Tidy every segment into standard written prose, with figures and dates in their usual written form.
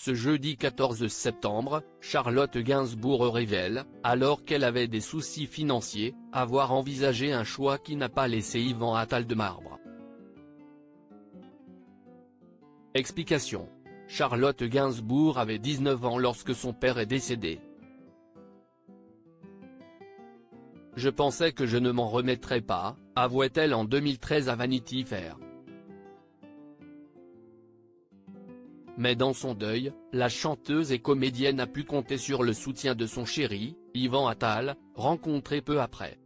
Ce jeudi 14 septembre, Charlotte Gainsbourg révèle, alors qu'elle avait des soucis financiers, avoir envisagé un choix qui n'a pas laissé Yvan Attal de marbre. Explication. Charlotte Gainsbourg avait 19 ans lorsque son père est décédé. Je pensais que je ne m'en remettrais pas, avouait-elle en 2013 à Vanity Fair. Mais dans son deuil, la chanteuse et comédienne a pu compter sur le soutien de son chéri, Yvan Attal, rencontré peu après.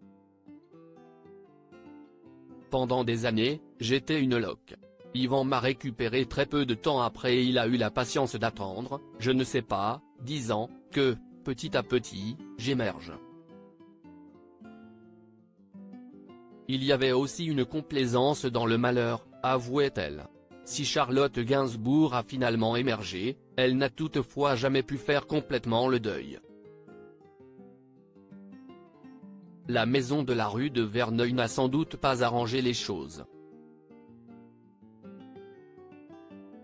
Pendant des années, j'étais une loque. Yvan m'a récupéré très peu de temps après et il a eu la patience d'attendre, je ne sais pas, 10 ans, que, petit à petit, j'émerge. Il y avait aussi une complaisance dans le malheur, avouait-elle. Si Charlotte Gainsbourg a finalement émergé, elle n'a toutefois jamais pu faire complètement le deuil. La maison de la rue de Verneuil n'a sans doute pas arrangé les choses.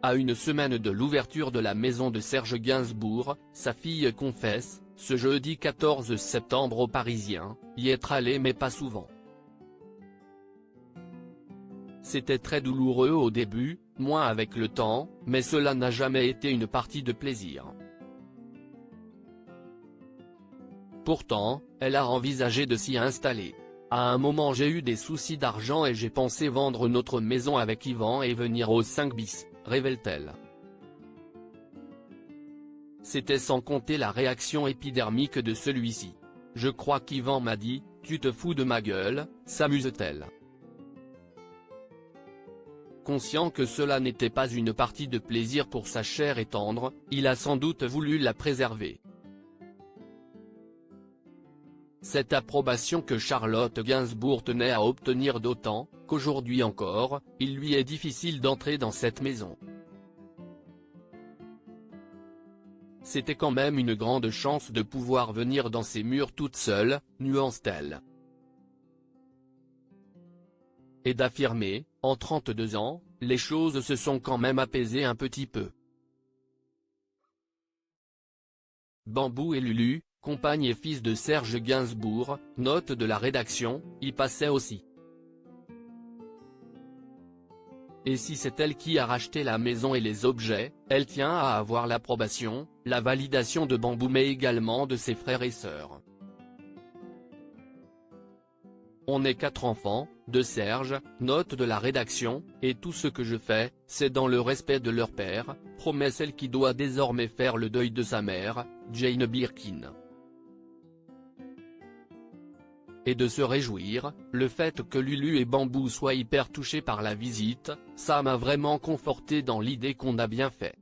À une semaine de l'ouverture de la maison de Serge Gainsbourg, sa fille confesse, ce jeudi 14 septembre aux Parisiens, y être allée mais pas souvent. C'était très douloureux au début, moins avec le temps, mais cela n'a jamais été une partie de plaisir. Pourtant, elle a envisagé de s'y installer. À un moment j'ai eu des soucis d'argent et j'ai pensé vendre notre maison avec Yvan et venir au 5 bis, révèle-t-elle. C'était sans compter la réaction épidermique de celui-ci. Je crois qu'Yvan m'a dit, tu te fous de ma gueule, s'amuse-t-elle. Conscient que cela n'était pas une partie de plaisir pour sa chair et tendre, il a sans doute voulu la préserver. Cette approbation que Charlotte Gainsbourg tenait à obtenir d'autant, qu'aujourd'hui encore, il lui est difficile d'entrer dans cette maison. C'était quand même une grande chance de pouvoir venir dans ces murs toute seule, nuance-t-elle. Et d'affirmer, en 32 ans, les choses se sont quand même apaisées un petit peu. Bambou et Lulu, compagne et fils de Serge Gainsbourg, note de la rédaction, y passaient aussi. Et si c'est elle qui a racheté la maison et les objets, elle tient à avoir l'approbation, la validation de Bambou mais également de ses frères et sœurs. On est 4 enfants, de Serge, note de la rédaction, et tout ce que je fais, c'est dans le respect de leur père, promet celle qui doit désormais faire le deuil de sa mère, Jane Birkin. Et de se réjouir, le fait que Lulu et Bambou soient hyper touchés par la visite, ça m'a vraiment conforté dans l'idée qu'on a bien fait.